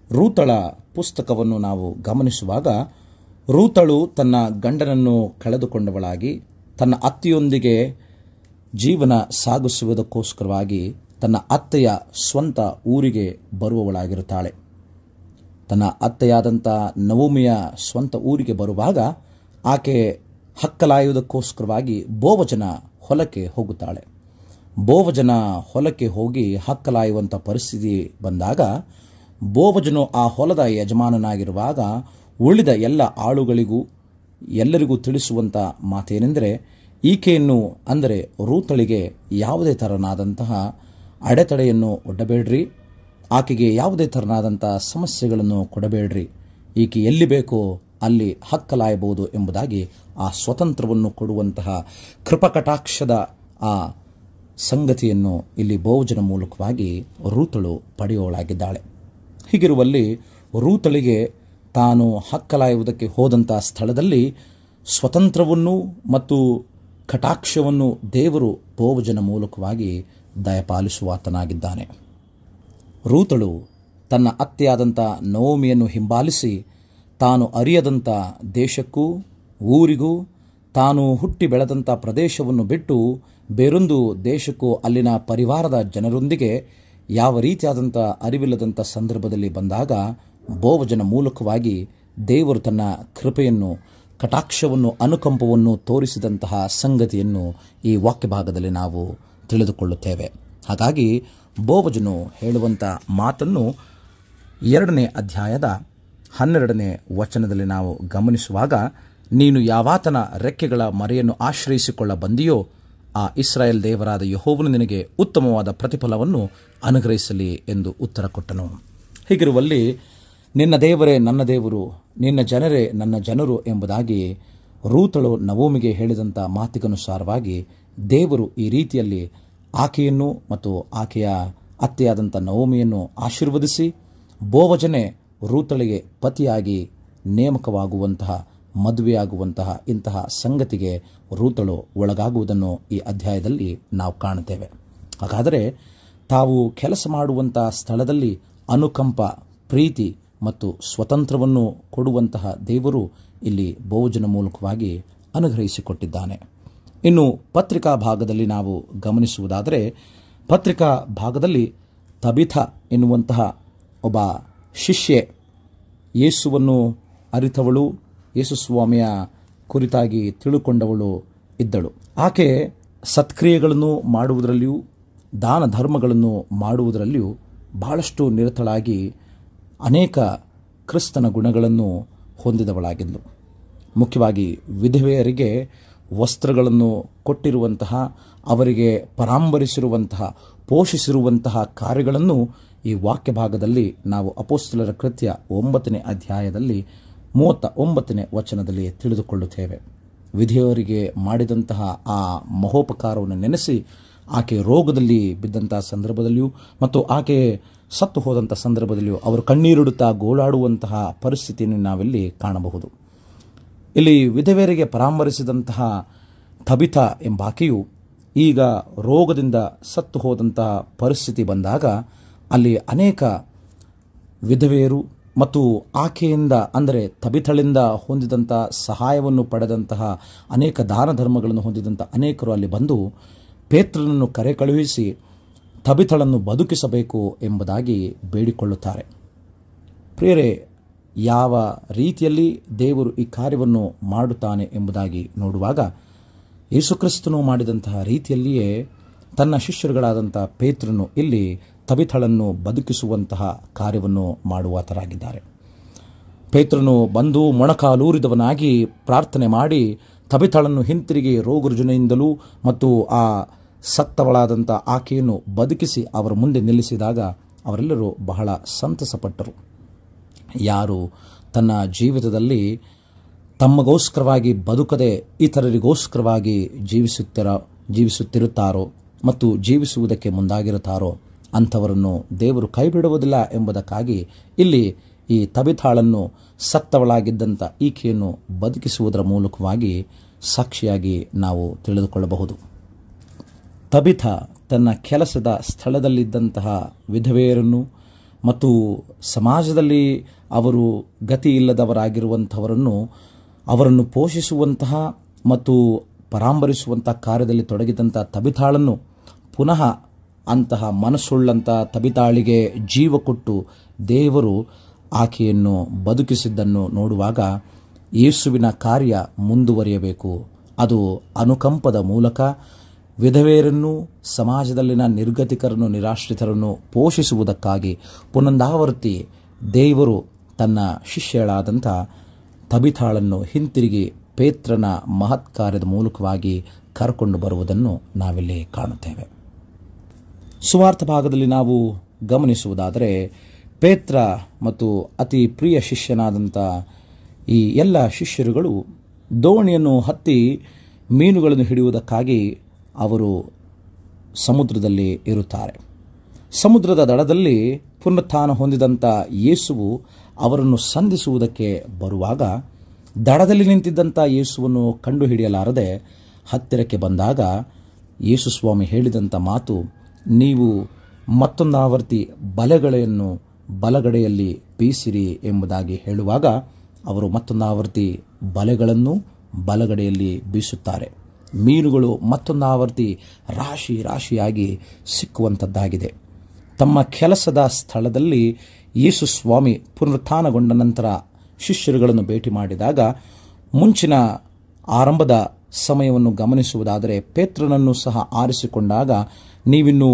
ರೂತಳ ಪುಸ್ತಕವನ್ನು ನಾವು ಗಮನಿಸುವಾಗ, ರೂತಳು ತನ್ನ ಗಂಡನನ್ನು ಕಳೆದುಕೊಂಡವಳಾಗಿ ತನ್ನ ಅತ್ತೆಯೊಂದಿಗೆ ಜೀವನ ಸಾಗಿಸುವುದಕ್ಕೋಸ್ಕರವಾಗಿ ತನ್ನ ಅತ್ತೆಯ ಸ್ವಂತ ಊರಿಗೆ ಬರುವವಳಾಗಿರುತ್ತಾಳೆ. ತನ್ನ ಅತ್ತೆಯಾದಂಥ ನವೋಮಿಯ ಸ್ವಂತ ಊರಿಗೆ ಬರುವಾಗ ಆಕೆ ಹಕ್ಕಲಾಯುವುದಕ್ಕೋಸ್ಕರವಾಗಿ ಬೋವಜನ ಹೊಲಕ್ಕೆ ಹೋಗುತ್ತಾಳೆ. ಬೋವಜನ ಹೊಲಕ್ಕೆ ಹೋಗಿ ಹಕ್ಕಲಾಯುವಂಥ ಪರಿಸ್ಥಿತಿ ಬಂದಾಗ ಬೋವಜನು ಆ ಹೊಲದ ಯಜಮಾನನಾಗಿರುವಾಗ ಉಳಿದ ಎಲ್ಲ ಆಳುಗಳಿಗೂ ಎಲ್ಲರಿಗೂ ತಿಳಿಸುವಂಥ ಮಾತೇನೆಂದರೆ, ಈಕೆಯನ್ನು ಅಂದರೆ ರೂತಳಿಗೆ ಯಾವುದೇ ಥರನಾದಂತಹ ಅಡೆತಡೆಯನ್ನು ಒಡ್ಡಬೇಡ್ರಿ, ಆಕೆಗೆ ಯಾವುದೇ ಥರನಾದಂಥ ಸಮಸ್ಯೆಗಳನ್ನು ಕೊಡಬೇಡ್ರಿ. ಈಕೆ ಎಲ್ಲಿ ಬೇಕೋ ಅಲ್ಲಿ ಹಕ್ಕಲಾಯಬಹುದು ಎಂಬುದಾಗಿ ಆ ಸ್ವತಂತ್ರವನ್ನು ಕೊಡುವಂತಹ ಕೃಪಕಟಾಕ್ಷದ ಆ ಸಂಗತಿಯನ್ನು ಇಲ್ಲಿ ಬೋವಜನ ಮೂಲಕವಾಗಿ ರೂತಳು ಪಡೆಯೋಳಾಗಿದ್ದಾಳೆ. ಹೀಗಿರುವಲ್ಲಿ ರೂತಳಿಗೆ ತಾನು ಹಕ್ಕಲಾಯುವುದಕ್ಕೆ ಹೋದಂಥ ಸ್ಥಳದಲ್ಲಿ ಸ್ವತಂತ್ರವನ್ನು ಮತ್ತು ಕಟಾಕ್ಷವನ್ನು ದೇವರು ಬೋವಜನ ಮೂಲಕವಾಗಿ ದಯಪಾಲಿಸುವಾತನಾಗಿದ್ದಾನೆ. ರೂತಳು ತನ್ನ ಅತ್ತೆಯಾದಂಥ ನವೋಮಿಯನ್ನು ಹಿಂಬಾಲಿಸಿ ತಾನು ಅರಿಯದಂಥ ದೇಶಕ್ಕೂ ಊರಿಗೂ ತಾನು ಹುಟ್ಟಿ ಬೆಳೆದಂಥ ಪ್ರದೇಶವನ್ನು ಬಿಟ್ಟು ಬೇರೊಂದು ದೇಶಕ್ಕೂ ಅಲ್ಲಿನ ಪರಿವಾರದ ಜನರೊಂದಿಗೆ ಯಾವ ರೀತಿಯಾದಂಥ ಅರಿವಿಲ್ಲದಂಥ ಸಂದರ್ಭದಲ್ಲಿ ಬಂದಾಗ ಬೋವಜನ ಮೂಲಕವಾಗಿ ದೇವರು ತನ್ನ ಕೃಪೆಯನ್ನು, ಕಟಾಕ್ಷವನ್ನು, ಅನುಕಂಪವನ್ನು ತೋರಿಸಿದಂತಹ ಸಂಗತಿಯನ್ನು ಈ ವಾಕ್ಯ ಭಾಗದಲ್ಲಿ ನಾವು ತಿಳಿದುಕೊಳ್ಳುತ್ತೇವೆ. ಹಾಗಾಗಿ ಬೋವಜನು ಹೇಳುವಂಥ ಮಾತನ್ನು 2ನೇ ಅಧ್ಯಾಯದ 12ನೇ ವಚನದಲ್ಲಿ ನಾವು ಗಮನಿಸುವಾಗ, ನೀನು ಯಾವಾತನ ರೆಕ್ಕೆಗಳ ಮರೆಯನ್ನು ಆಶ್ರಯಿಸಿಕೊಳ್ಳ ಬಂದಿಯೋ ಆ ಇಸ್ರಾಯೇಲ್ ದೇವರಾದ ಯೆಹೋವನು ನಿನಗೆ ಉತ್ತಮವಾದ ಪ್ರತಿಫಲವನ್ನು ಅನುಗ್ರಹಿಸಲಿ ಎಂದು ಉತ್ತರ ಕೊಟ್ಟನು. ಹೀಗಿರುವಲ್ಲಿ ನಿನ್ನ ದೇವರೇ ನನ್ನ ದೇವರು, ನಿನ್ನ ಜನರೇ ನನ್ನ ಜನರು ಎಂಬುದಾಗಿ ರೂತಳು ನವೋಮಿಗೆ ಹೇಳಿದಂಥ ಮಾತಿಗನುಸಾರವಾಗಿ ದೇವರು ಈ ರೀತಿಯಲ್ಲಿ ಆಕೆಯನ್ನು ಮತ್ತು ಆಕೆಯ ಅತ್ತೆಯಾದಂಥ ನವೋಮಿಯನ್ನು ಆಶೀರ್ವದಿಸಿ ಬೋವಜನೆ ರೂತಳಿಗೆ ಪತಿಯಾಗಿ ನೇಮಕವಾಗುವಂತಹ, ಮದುವೆಯಾಗುವಂತಹ ಇಂತಹ ಸಂಗತಿಗೆ ರೂತಳು ಒಳಗಾಗುವುದನ್ನು ಈ ಅಧ್ಯಾಯದಲ್ಲಿ ನಾವು ಕಾಣುತ್ತೇವೆ. ಹಾಗಾದರೆ ತಾವು ಕೆಲಸ ಮಾಡುವಂಥ ಸ್ಥಳದಲ್ಲಿ ಅನುಕಂಪ, ಪ್ರೀತಿ ಮತ್ತು ಸ್ವತಂತ್ರವನ್ನು ಕೊಡುವಂತಹ ದೇವರು ಇಲ್ಲಿ ಬೋವಜನ ಮೂಲಕವಾಗಿ ಅನುಗ್ರಹಿಸಿಕೊಟ್ಟಿದ್ದಾನೆ. ಇನ್ನು ಪತ್ರಿಕಾ ಭಾಗದಲ್ಲಿ ನಾವು ಗಮನಿಸುವುದಾದರೆ, ಪತ್ರಿಕಾ ಭಾಗದಲ್ಲಿ ತಬಿಥ ಎನ್ನುವಂತಹ ಒಬ್ಬ ಶಿಷ್ಯೆ, ಯೇಸುವನ್ನು ಅರಿತವಳು, ಯೇಸುಸ್ವಾಮಿಯ ಕುರಿತಾಗಿ ತಿಳುಕೊಂಡವಳು ಇದ್ದಳು. ಆಕೆ ಸತ್ಕ್ರಿಯೆಗಳನ್ನು ಮಾಡುವುದರಲ್ಲಿಯೂ ದಾನ ಧರ್ಮಗಳನ್ನು ಮಾಡುವುದರಲ್ಲಿಯೂ ಬಹಳಷ್ಟು ನಿರತಳಾಗಿ ಅನೇಕ ಕ್ರಿಸ್ತನ ಗುಣಗಳನ್ನು ಹೊಂದಿದವಳಾಗಿದ್ದಳು. ಮುಖ್ಯವಾಗಿ ವಿಧವೆಯರಿಗೆ ವಸ್ತ್ರಗಳನ್ನು ಕೊಟ್ಟಿರುವಂತಹ, ಅವರಿಗೆ ಪರಾಂಬರಿಸಿರುವಂತಹ, ಪೋಷಿಸಿರುವಂತಹ ಕಾರ್ಯಗಳನ್ನು ಈ ವಾಕ್ಯ ಭಾಗದಲ್ಲಿ ನಾವು ಅಪೊಸ್ತಲರ ಕೃತ್ಯ 9ನೇ ಅಧ್ಯಾಯದಲ್ಲಿ 39ನೇ ವಚನದಲ್ಲಿ ತಿಳಿದುಕೊಳ್ಳುತ್ತೇವೆ. ವಿಧವೆಯರಿಗೆ ಮಾಡಿದಂತಹ ಆ ಮಹೋಪಕಾರವನ್ನು ನೆನೆಸಿ ಆಕೆ ರೋಗದಲ್ಲಿ ಬಿದ್ದಂತಹ ಸಂದರ್ಭದಲ್ಲಿಯೂ ಮತ್ತು ಆಕೆ ಸತ್ತು ಹೋದಂಥ ಸಂದರ್ಭದಲ್ಲಿಯೂ ಅವರು ಕಣ್ಣೀರಿಡುತ್ತಾ ಗೋಳಾಡುವಂತಹ ಪರಿಸ್ಥಿತಿಯನ್ನು ನಾವಿಲ್ಲಿ ಕಾಣಬಹುದು. ಇಲ್ಲಿ ವಿಧವೆಯರಿಗೆ ಪರಾಮರಿಸಿದಂತಹ ತಬಿಥ ಎಂಬಾಕೆಯು ಈಗ ರೋಗದಿಂದ ಸತ್ತು ಹೋದಂತಹ ಪರಿಸ್ಥಿತಿ ಬಂದಾಗ ಅಲ್ಲಿ ಅನೇಕ ವಿಧವೆಯರು ಮತ್ತು ಆಕೆಯಿಂದ ಅಂದರೆ ತಬಿಥಳಿಂದ ಹೊಂದಿದಂಥ ಸಹಾಯವನ್ನು ಪಡೆದಂತಹ ಅನೇಕ ದಾನ ಧರ್ಮಗಳನ್ನು ಹೊಂದಿದಂಥ ಅನೇಕರು ಅಲ್ಲಿ ಬಂದು ಪೇತ್ರನನ್ನು ಕರೆ ಕಳುಹಿಸಿ ತಬಿಥಳನ್ನು ಬದುಕಿಸಬೇಕು ಎಂಬುದಾಗಿ ಬೇಡಿಕೊಳ್ಳುತ್ತಾರೆ. ಪ್ರಿಯರೇ, ಯಾವ ರೀತಿಯಲ್ಲಿ ದೇವರು ಈ ಕಾರ್ಯವನ್ನು ಮಾಡುತ್ತಾನೆ ಎಂಬುದಾಗಿ ನೋಡುವಾಗ ಯೇಸುಕ್ರಿಸ್ತನು ಮಾಡಿದಂತಹ ರೀತಿಯಲ್ಲಿಯೇ ತನ್ನ ಶಿಷ್ಯರುಗಳಾದಂಥ ಪೇತ್ರನು ಇಲ್ಲಿ ತಬಿಥಳನ್ನು ಬದುಕಿಸುವಂತಹ ಕಾರ್ಯವನ್ನು ಮಾಡುವಾತರಾಗಿದ್ದಾರೆ. ಪೇತ್ರನು ಬಂದು ಮೊಣಕಾಲೂರಿದವನಾಗಿ ಪ್ರಾರ್ಥನೆ ಮಾಡಿ ತಬಿಥಳನ್ನು ಹಿಂತಿರುಗಿ ರೋಗರುಜನೆಯಿಂದಲೂ ಮತ್ತು ಆ ಸತ್ತವಳಾದಂಥ ಆಕೆಯನ್ನು ಬದುಕಿಸಿ ಅವರ ಮುಂದೆ ನಿಲ್ಲಿಸಿದಾಗ ಅವರೆಲ್ಲರೂ ಬಹಳ ಸಂತಸಪಟ್ಟರು. ಯಾರು ತನ್ನ ಜೀವಿತದಲ್ಲಿ ತಮ್ಮಗೋಸ್ಕರವಾಗಿ ಬದುಕದೆ ಇತರರಿಗೋಸ್ಕರವಾಗಿ ಜೀವಿಸುತ್ತಿರುತ್ತಾರೋ ಮತ್ತು ಜೀವಿಸುವುದಕ್ಕೆ ಮುಂದಾಗಿರುತ್ತಾರೋ ಅಂಥವರನ್ನು ದೇವರು ಕೈಬಿಡುವುದಿಲ್ಲ ಎಂಬುದಕ್ಕಾಗಿ ಇಲ್ಲಿ ಈ ತಬಿಥಾಳನ್ನು ಸತ್ತವಳಾಗಿದ್ದಂಥ ಈಕೆಯನ್ನು ಬದುಕಿಸುವುದರ ಮೂಲಕವಾಗಿ ಸಾಕ್ಷಿಯಾಗಿ ನಾವು ತಿಳಿದುಕೊಳ್ಳಬಹುದು. ತಬಿಥ ತನ್ನ ಕೆಲಸದ ಸ್ಥಳದಲ್ಲಿದ್ದಂತಹ ವಿಧವೆಯರನ್ನು ಮತ್ತು ಸಮಾಜದಲ್ಲಿ ಅವರು ಗತಿ ಇಲ್ಲದವರಾಗಿರುವಂಥವರನ್ನು ಅವರನ್ನು ಪೋಷಿಸುವಂತಹ ಮತ್ತು ಪರಾಂಬರಿಸುವಂಥ ಕಾರ್ಯದಲ್ಲಿ ತೊಡಗಿದಂಥ ತಬಿಥಾಳನ್ನು ಪುನಃ ಅಂತಹ ಮನಸ್ಸುಳ್ಳಂಥ ತಬಿತಾಳಿಗೆ ಜೀವ ಕೊಟ್ಟು ದೇವರು ಆಕೆಯನ್ನು ಬದುಕಿಸಿದ್ದನ್ನು ನೋಡುವಾಗ ಯೇಸುವಿನ ಕಾರ್ಯ ಮುಂದುವರಿಯಬೇಕು. ಅದು ಅನುಕಂಪದ ಮೂಲಕ ವಿಧವೆಯರನ್ನು, ಸಮಾಜದಲ್ಲಿನ ನಿರ್ಗತಿಕರನ್ನು, ನಿರಾಶ್ರಿತರನ್ನು ಪೋಷಿಸುವುದಕ್ಕಾಗಿ ಪುನಂದಾವರ್ತಿ ದೇವರು ತನ್ನ ಶಿಷ್ಯಳಾದಂಥ ತಬಿಥಾಳನ್ನು ಹಿಂತಿರುಗಿ ಪೇತ್ರನ ಮಹತ್ ಕಾರ್ಯದ ಮೂಲಕವಾಗಿ ಕರ್ಕೊಂಡು ಬರುವುದನ್ನು ನಾವಿಲ್ಲಿ ಕಾಣುತ್ತೇವೆ. ಸುವಾರ್ಥ ಭಾಗದಲ್ಲಿ ನಾವು ಗಮನಿಸುವುದಾದರೆ ಪೇತ್ರ ಮತ್ತು ಅತಿ ಪ್ರಿಯ ಶಿಷ್ಯನಾದಂಥ ಈ ಎಲ್ಲ ಶಿಷ್ಯರುಗಳು ದೋಣಿಯನ್ನು ಹತ್ತಿ ಮೀನುಗಳನ್ನು ಹಿಡಿಯುವುದಕ್ಕಾಗಿ ಅವರು ಸಮುದ್ರದಲ್ಲಿ ಇರುತ್ತಾರೆ. ಸಮುದ್ರದ ದಡದಲ್ಲಿ ಪುನರುತ್ಥಾನ ಹೊಂದಿದಂಥ ಯೇಸುವು ಅವರನ್ನು ಸಂಧಿಸುವುದಕ್ಕೆ ಬರುವಾಗ ದಡದಲ್ಲಿ ನಿಂತಿದ್ದಂಥ ಯೇಸುವನ್ನು ಕಂಡುಹಿಡಿಯಲಾರದೆ ಹತ್ತಿರಕ್ಕೆ ಬಂದಾಗ ಯೇಸು ಸ್ವಾಮಿ ಹೇಳಿದಂಥ ಮಾತು, ನೀವು ಮತ್ತೊಂದಾವರ್ತಿ ಬಲೆಗಳನ್ನು ಬಲಗಡೆಯಲ್ಲಿ ಬೀಸಿರಿ ಎಂಬುದಾಗಿ ಹೇಳುವಾಗ ಅವರು ಮತ್ತೊಂದಾವರ್ತಿ ಬಲೆಗಳನ್ನು ಬಲಗಡೆಯಲ್ಲಿ ಬೀಸುತ್ತಾರೆ. ಮೀನುಗಳು ಮತ್ತೊಂದಾವರ್ತಿ ರಾಶಿ ರಾಶಿಯಾಗಿ ಸಿಕ್ಕುವಂಥದ್ದಾಗಿದೆ. ತಮ್ಮ ಕೆಲಸದ ಸ್ಥಳದಲ್ಲಿ ಯೇಸು ಸ್ವಾಮಿ ಪುನರುತ್ಥಾನಗೊಂಡ ನಂತರ ಶಿಷ್ಯರುಗಳನ್ನು ಭೇಟಿ ಮಾಡಿದಾಗ ಮುಂಚಿನ ಆರಂಭದ ಸಮಯವನ್ನು ಗಮನಿಸುವುದಾದರೆ ಪೇತ್ರನನ್ನು ಸಹ ಆರಿಸಿಕೊಂಡಾಗ ನೀವಿನ್ನು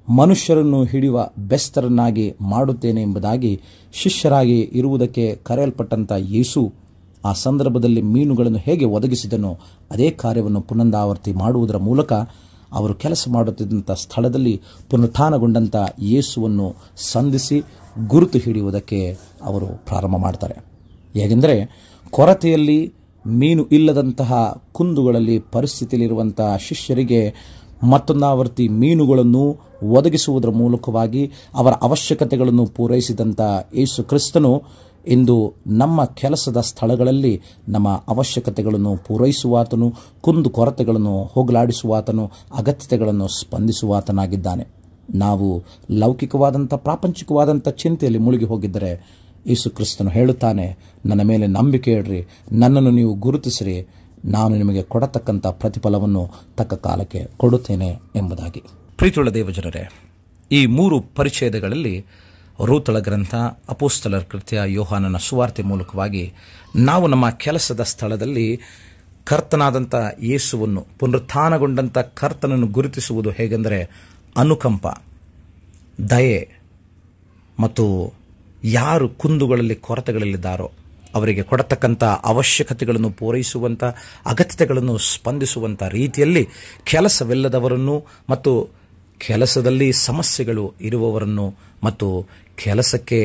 ಮನುಷ್ಯರನ್ನು ಹಿಡಿಯುವ ಬೆಸ್ತರನ್ನಾಗಿ ಮಾಡುತ್ತೇನೆ ಎಂಬುದಾಗಿ ಶಿಷ್ಯರಾಗಿ ಇರುವುದಕ್ಕೆ ಕರೆಯಲ್ಪಟ್ಟಂಥ ಯೇಸು ಆ ಸಂದರ್ಭದಲ್ಲಿ ಮೀನುಗಳನ್ನು ಹೇಗೆ ಒದಗಿಸಿದನೋ ಅದೇ ಕಾರ್ಯವನ್ನು ಪುನರಾವರ್ತಿ ಮಾಡುವುದರ ಮೂಲಕ ಅವರು ಕೆಲಸ ಮಾಡುತ್ತಿದ್ದಂಥ ಸ್ಥಳದಲ್ಲಿ ಪುನರುತ್ಥಾನಗೊಂಡಂಥ ಯೇಸುವನ್ನು ಸಂಧಿಸಿ ಗುರುತು ಹಿಡಿಯುವುದಕ್ಕೆ ಅವರು ಪ್ರಾರಂಭ ಮಾಡ್ತಾರೆ. ಹೇಗೆಂದರೆ ಕೊರತೆಯಲ್ಲಿ ಮೀನು ಇಲ್ಲದಂತಹ ಕುಂದುಗಳಲ್ಲಿ ಪರಿಸ್ಥಿತಿಯಲ್ಲಿರುವಂತಹ ಶಿಷ್ಯರಿಗೆ ಮತ್ತೊಂದಾವರ್ತಿ ಮೀನುಗಳನ್ನು ಒದಗಿಸುವುದರ ಮೂಲಕವಾಗಿ ಅವರ ಅವಶ್ಯಕತೆಗಳನ್ನು ಪೂರೈಸಿದಂಥ ಯೇಸು ಕ್ರಿಸ್ತನು ಇಂದು ನಮ್ಮ ಕೆಲಸದ ಸ್ಥಳಗಳಲ್ಲಿ ನಮ್ಮ ಅವಶ್ಯಕತೆಗಳನ್ನು ಪೂರೈಸುವಾತನು, ಕುಂದು ಕೊರತೆಗಳನ್ನು ಹೋಗಲಾಡಿಸುವಾತನು, ಅಗತ್ಯತೆಗಳನ್ನು ಸ್ಪಂದಿಸುವಾತನಾಗಿದ್ದಾನೆ. ನಾವು ಲೌಕಿಕವಾದಂಥ ಪ್ರಾಪಂಚಿಕವಾದಂಥ ಚಿಂತೆಯಲ್ಲಿ ಮುಳುಗಿ ಹೋಗಿದ್ದರೆ ಯೇಸು ಕ್ರಿಸ್ತನು ಹೇಳುತ್ತಾನೆ, ನನ್ನ ಮೇಲೆ ನಂಬಿಕೆ ಇಡ್ರಿ, ನನ್ನನ್ನು ನೀವು ಗುರುತಿಸಿರಿ, ನಾನು ನಿಮಗೆ ಕೊಡತಕ್ಕಂಥ ಪ್ರತಿಫಲವನ್ನು ತಕ್ಕ ಕಾಲಕ್ಕೆ ಕೊಡುತ್ತೇನೆ ಎಂಬುದಾಗಿ. ಪ್ರೀತಿಯುಳ್ಳ ದೇವಜನರೇ, ಈ 3 ಪರಿಚ್ಛೇದಗಳಲ್ಲಿ ರೂತಳ ಗ್ರಂಥ, ಅಪೊಸ್ತಲರ ಕೃತ್ಯ, ಯೋಹಾನನ ಸುವಾರ್ತೆ ಮೂಲಕವಾಗಿ ನಾವು ನಮ್ಮ ಕೆಲಸದ ಸ್ಥಳದಲ್ಲಿ ಕರ್ತನಾದಂಥ ಯೇಸುವನ್ನು, ಪುನರುತ್ಥಾನಗೊಂಡಂಥ ಕರ್ತನನ್ನು ಗುರುತಿಸುವುದು ಹೇಗೆಂದರೆ ಅನುಕಂಪ, ದಯೆ ಮತ್ತು ಯಾರು ಕುಂದುಗಳಲ್ಲಿ ಕೊರತೆಗಳಲ್ಲಿದ್ದಾರೋ ಅವರಿಗೆ ಕೊಡತಕ್ಕಂಥ ಅವಶ್ಯಕತೆಗಳನ್ನು ಪೂರೈಸುವಂಥ, ಅಗತ್ಯತೆಗಳನ್ನು ಸ್ಪಂದಿಸುವಂಥ ರೀತಿಯಲ್ಲಿ ಕೆಲಸವಿಲ್ಲದವರನ್ನು ಮತ್ತು ಕೆಲಸದಲ್ಲಿ ಸಮಸ್ಯೆಗಳು ಇರುವವರನ್ನು ಮತ್ತು ಕೆಲಸಕ್ಕೆ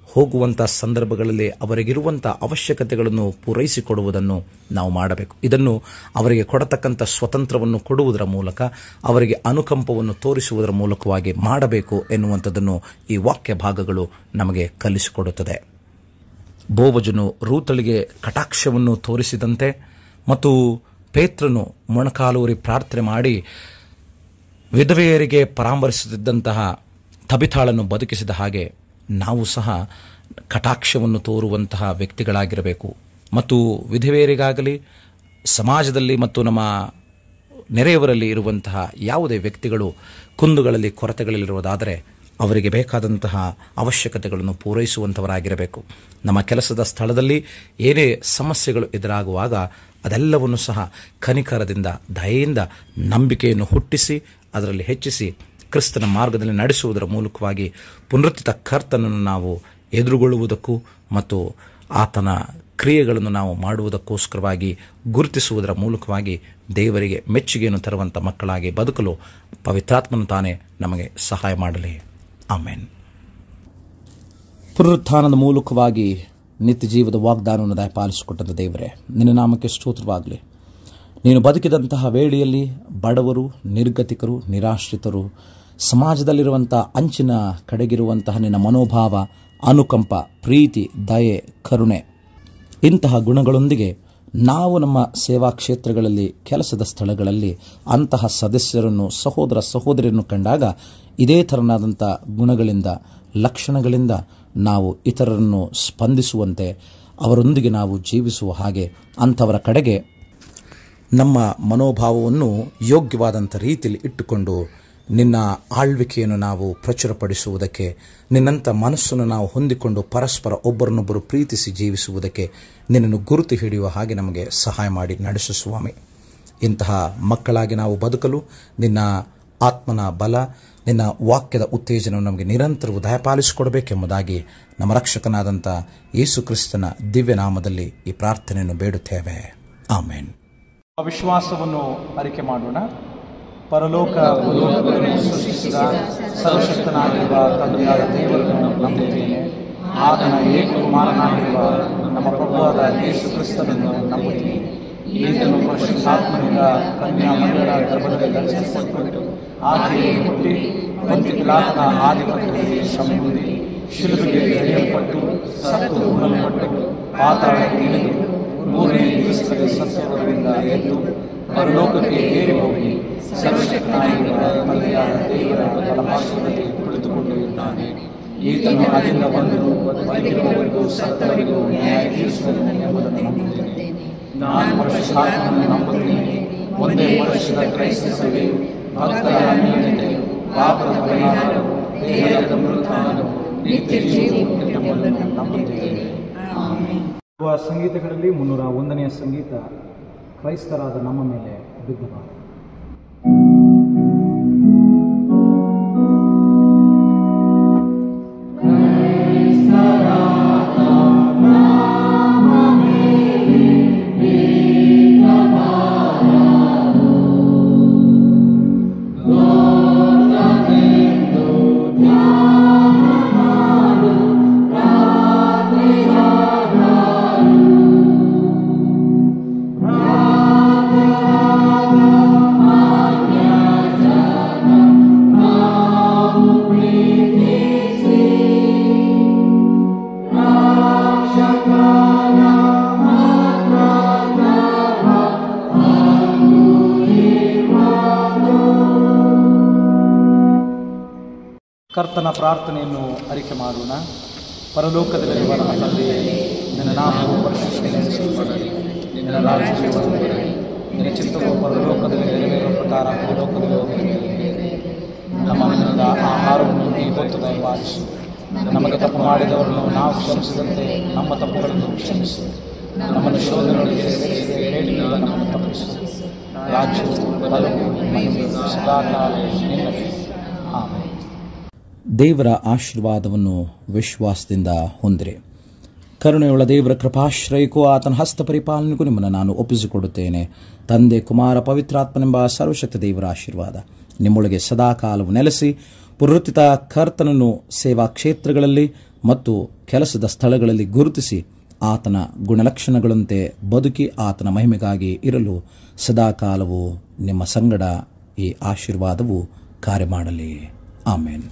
ಹೋಗುವಂಥ ಸಂದರ್ಭಗಳಲ್ಲಿ ಅವರಿಗಿರುವಂಥ ಅವಶ್ಯಕತೆಗಳನ್ನು ಪೂರೈಸಿಕೊಡುವುದನ್ನು ನಾವು ಮಾಡಬೇಕು. ಇದನ್ನು ಅವರಿಗೆ ಕೊಡತಕ್ಕಂಥ ಸ್ವತಂತ್ರವನ್ನು ಕೊಡುವುದರ ಮೂಲಕ, ಅವರಿಗೆ ಅನುಕಂಪವನ್ನು ತೋರಿಸುವುದರ ಮೂಲಕವಾಗಿ ಮಾಡಬೇಕು ಎನ್ನುವಂಥದ್ದನ್ನು ಈ ವಾಕ್ಯ ಭಾಗಗಳು ನಮಗೆ ಕಲಿಸಿಕೊಡುತ್ತದೆ. ಬೋವಜನು ರೂತಳಿಗೆ ಕಟಾಕ್ಷವನ್ನು ತೋರಿಸಿದಂತೆ ಮತ್ತು ಪೇತ್ರನು ಮೊಣಕಾಲೂರಿ ಪ್ರಾರ್ಥನೆ ಮಾಡಿ ವಿಧವೆಯರಿಗೆ ಪರಾಮರಿಸುತ್ತಿದ್ದಂತಹ ತಬಿಥಾಳನ್ನು ಬದುಕಿಸಿದ ಹಾಗೆ ನಾವು ಸಹ ಕಟಾಕ್ಷವನ್ನು ತೋರುವಂತಹ ವ್ಯಕ್ತಿಗಳಾಗಿರಬೇಕು. ಮತ್ತು ವಿಧವೆಯರಿಗಾಗಲಿ ಸಮಾಜದಲ್ಲಿ ಮತ್ತು ನಮ್ಮ ನೆರೆಯವರಲ್ಲಿ ಇರುವಂತಹ ಯಾವುದೇ ವ್ಯಕ್ತಿಗಳು ಕುಂದುಗಳಲ್ಲಿ ಕೊರತೆಗಳಲ್ಲಿರುವುದಾದರೆ ಅವರಿಗೆ ಬೇಕಾದಂತಹ ಅವಶ್ಯಕತೆಗಳನ್ನು ಪೂರೈಸುವಂಥವರಾಗಿರಬೇಕು. ನಮ್ಮ ಕೆಲಸದ ಸ್ಥಳದಲ್ಲಿ ಏನೇ ಸಮಸ್ಯೆಗಳು ಎದುರಾಗುವಾಗ ಅದೆಲ್ಲವನ್ನು ಸಹ ಕನಿಕರದಿಂದ, ದಯೆಯಿಂದ, ನಂಬಿಕೆಯನ್ನು ಹುಟ್ಟಿಸಿ ಅದರಲ್ಲಿ ಹೆಚ್ಚಿಸಿ ಕ್ರಿಸ್ತನ ಮಾರ್ಗದಲ್ಲಿ ನಡೆಸುವುದರ ಮೂಲಕವಾಗಿ ಪುನರುತ್ಥಿತ ಕರ್ತನನ್ನು ನಾವು ಎದುರುಗೊಳ್ಳುವುದಕ್ಕೂ ಮತ್ತು ಆತನ ಕ್ರಿಯೆಗಳನ್ನು ನಾವು ಮಾಡುವುದಕ್ಕೋಸ್ಕರವಾಗಿ ಗುರುತಿಸುವುದರ ಮೂಲಕವಾಗಿ ದೇವರಿಗೆ ಮೆಚ್ಚುಗೆಯನ್ನು ತರುವಂಥ ಮಕ್ಕಳಾಗಿ ಬದುಕಲು ಪವಿತ್ರಾತ್ಮನು ತಾನೇ ನಮಗೆ ಸಹಾಯ ಮಾಡಲಿ. ಆಮೇನ್. ಪುನರುತ್ಥಾನದ ಮೂಲಕವಾಗಿ ನಿತ್ಯ ಜೀವದ ವಾಗ್ದಾನವನ್ನು ದಯಪಾಲಿಸಿಕೊಟ್ಟಂಥ ದೇವರೇ, ನಿನ್ನ ನಾಮಕ್ಕೆ ಸ್ತೋತ್ರವಾಗಲಿ. ನೀನು ಬದುಕಿದಂತಹ ವೇಳೆಯಲ್ಲಿ ಬಡವರು, ನಿರ್ಗತಿಕರು, ನಿರಾಶ್ರಿತರು, ಸಮಾಜದಲ್ಲಿರುವಂಥ ಅಂಚಿನ ಕಡೆಗಿರುವಂತಹ ನಿನ್ನ ಮನೋಭಾವ, ಅನುಕಂಪ, ಪ್ರೀತಿ, ದಯೆ, ಕರುಣೆ ಇಂತಹ ಗುಣಗಳೊಂದಿಗೆ ನಾವು ನಮ್ಮ ಸೇವಾ ಕ್ಷೇತ್ರಗಳಲ್ಲಿ, ಕೆಲಸದ ಸ್ಥಳಗಳಲ್ಲಿ ಅಂತಹ ಸದಸ್ಯರನ್ನು, ಸಹೋದರ ಸಹೋದರಿಯನ್ನು ಕಂಡಾಗ ಇದೇ ಥರನಾದಂಥ ಗುಣಗಳಿಂದ, ಲಕ್ಷಣಗಳಿಂದ ನಾವು ಇತರರನ್ನು ಸ್ಪಂದಿಸುವಂತೆ, ಅವರೊಂದಿಗೆ ನಾವು ಜೀವಿಸುವ ಹಾಗೆ, ಅಂಥವರ ಕಡೆಗೆ ನಮ್ಮ ಮನೋಭಾವವನ್ನು ಯೋಗ್ಯವಾದಂಥ ರೀತಿಯಲ್ಲಿ ಇಟ್ಟುಕೊಂಡು ನಿನ್ನ ಆಳ್ವಿಕೆಯನ್ನು ನಾವು ಪ್ರಚುರಪಡಿಸುವುದಕ್ಕೆ, ನಿನ್ನಂಥ ಮನಸ್ಸನ್ನು ನಾವು ಹೊಂದಿಕೊಂಡು ಪರಸ್ಪರ ಒಬ್ಬರನ್ನೊಬ್ಬರು ಪ್ರೀತಿಸಿ ಜೀವಿಸುವುದಕ್ಕೆ ನಿನ್ನನ್ನು ಗುರುತು ಹಿಡಿಯುವ ಹಾಗೆ ನಮಗೆ ಸಹಾಯ ಮಾಡಿ ನಡೆಸು ಸ್ವಾಮಿ. ಇಂತಹ ಮಕ್ಕಳಾಗಿ ನಾವು ಬದುಕಲು ನಿನ್ನ ಆತ್ಮನ ಬಲ, ನಿನ್ನ ವಾಕ್ಯದ ಉತ್ತೇಜನವನ್ನು ನಮಗೆ ನಿರಂತರವೂ ದಯಪಾಲಿಸಿಕೊಡಬೇಕೆಂಬುದಾಗಿ ನಮ್ಮ ರಕ್ಷಕನಾದಂಥ ಯೇಸು ಕ್ರಿಸ್ತನ ದಿವ್ಯ ನಾಮದಲ್ಲಿ ಈ ಪ್ರಾರ್ಥನೆಯನ್ನು ಬೇಡುತ್ತೇವೆ. ಆಮೇನ್.
ವಿಶ್ವಾಸವನ್ನು ಅರಿಕೆ ಮಾಡೋಣ. ಪರಲೋಕ ಭೂಲೋಕಗಳನ್ನು ಸೃಷ್ಟಿಸಿದ ಸರ್ವಶಕ್ತನಾಗಿರುವ ತಂದೆಯಾದ ದೇವರನ್ನು ನಂಬುತ್ತೇನೆ. ಆತನ ಏಕಕುಮಾರನಾಗಿರುವ ನಮ್ಮ ಪ್ರಭುವಾದ ಯೇಸು ಕ್ರಿಸ್ತನನ್ನು ನಂಬುತ್ತೇನೆ. ಈತನು ಪರಿಶುದ್ಧಾತ್ಮನಿಂದ ಕನ್ಯಾ ಮರಿಯಳ ಗರ್ಭದಲ್ಲಿ ಧರಿಸಲ್ಪಟ್ಟು ಆಕೆಯನ್ನು ಹುಟ್ಟಿ ಪೊಂತ್ಯ ಪಿಲಾತನ ಆಧಿಪತ್ಯದಲ್ಲಿ ಶ್ರಮೆ ಹೊಂದಿ ಶಿಲುಬೆಗೆ ಎಳೆಯಲ್ಪಟ್ಟು ಸತ್ತು ಉಣಲ್ಪಟ್ಟು ಪಾತಾಳಕ್ಕೆ ಇಳಿದು ಮೂರನೇ ದಿವಸದಲ್ಲಿ ಸತ್ತವರಿಂದ ಎದ್ದು ಪರಲೋಕಕ್ಕೆ ಏರಿ ಹೋಗಿ ಸರ್ವಶಕ್ತನಾಗಿರುವ ತಂದೆಯಾದ ದೇವರ ಬಲಪಾರ್ಶ್ವದಲ್ಲಿ ಕುಳಿತುಕೊಂಡು ಇದ್ದಾನೆ. ಈತನು ಅಲ್ಲಿಂದ ಬಂದು ಬದುಕಿರುವವರಿಗೂ ಸತ್ತವರಿಗೂ ನ್ಯಾಯ ತೀರಿಸುವನು ಎಂಬುದನ್ನು ನಂಬುತ್ತೇನೆ. ನಾನು ಪರಿಶುದ್ಧಾತ್ಮನನ್ನು ನಂಬುತ್ತೇನೆ. ಒಂದೇ ಪರಿಶುದ್ಧ ಕ್ರೈಸ್ತ ಸಭೆಯು, ಭಕ್ತರ ಅನ್ಯೋನ್ಯತೆಯು, ಪಾಪದ ಪರಿಹಾರವು, ದೇಹದ ಪುನರುತ್ಥಾನವು, ನಿತ್ಯ ಜೀವವು ಎಂಬುದನ್ನು ನಂಬುತ್ತೇನೆ.
ಸಂಗೀತಗಳಲ್ಲಿ 301ನೇ ಸಂಗೀತ, ಕ್ರೈಸ್ತರಾದ ನಮ್ಮ ಮೇಲೆ ಬಿದ್ದುವ.
ಕರ್ತನ ಪ್ರಾರ್ಥನೆಯನ್ನು ಅರಿಕೆ ಮಾಡೋಣ. ಪರಲೋಕದಲ್ಲಿರುವ ನಮ್ಮ ತಂದೆಯೇ, ನಿನ್ನ ನಾಮವು ಪರಿಶುದ್ಧಪಡಿಸಲ್ಪಡಲಿ. ನಿನ್ನ ರಾಜ್ಯವು ಬರಲಿ. ನಿನ್ನ ಚಿತ್ತವು ಪರಲೋಕದಲ್ಲಿ ನೆರವೇರುವ ಪ್ರಕಾರ ಭೂಲೋಕದಲ್ಲಿ ನೆರವೇರಲಿ. ನಮ್ಮ ಮನೆಯಿಂದ ಆಹಾರವನ್ನು ಈ ಹೊತ್ತು ದಯಪಾಲಿಸು. ನಮಗೆ ತಪ್ಪು ಮಾಡಿದವರನ್ನು ನಾವು ಕ್ಷಮಿಸಿದಂತೆ ನಮ್ಮ ತಪ್ಪುಗಳನ್ನು ಕ್ಷಮಿಸು. ನಮ್ಮನ್ನು ಶೋಧನೆಗಳಿಗೆ ಸೇರಿಸದೆ ಕೇಡಿನಿಂದ ನಮ್ಮನ್ನು ತಪ್ಪಿಸು. ರಾಜ್ಯವು ಬಲವು ಮಹಿಮೆಯು ಸದಾಕಾಲ ನಿನ್ನದೇ. ಆಮೆನ್.
ದೇವರ ಆಶೀರ್ವಾದವನ್ನು ವಿಶ್ವಾಸದಿಂದ ಹೊಂದಿರಿ. ಕರುಣೆಯುಳ್ಳ ದೇವರ ಕೃಪಾಶ್ರಯಕ್ಕೂ ಆತನ ಹಸ್ತ ಪರಿಪಾಲನೆಗೂ ನಿಮ್ಮನ್ನು ನಾನು ಒಪ್ಪಿಸಿಕೊಡುತ್ತೇನೆ. ತಂದೆ, ಕುಮಾರ, ಪವಿತ್ರಾತ್ಮನೆಂಬ ಸರ್ವಶಕ್ತ ದೇವರ ಆಶೀರ್ವಾದ ನಿಮ್ಮೊಳಗೆ ಸದಾಕಾಲವು ನೆಲೆಸಿ ಪುನರುತ್ಥಿತ ಕರ್ತನನ್ನು ಸೇವಾ ಕ್ಷೇತ್ರಗಳಲ್ಲಿ ಮತ್ತು ಕೆಲಸದ ಸ್ಥಳಗಳಲ್ಲಿ ಗುರುತಿಸಿ ಆತನ ಗುಣಲಕ್ಷಣಗಳಂತೆ ಬದುಕಿ ಆತನ ಮಹಿಮೆಗಾಗಿ ಇರಲು ಸದಾಕಾಲವು ನಿಮ್ಮ ಸಂಗಡ ಈ ಆಶೀರ್ವಾದವು ಕಾರ್ಯ ಮಾಡಲಿ. ಆಮೇನ್.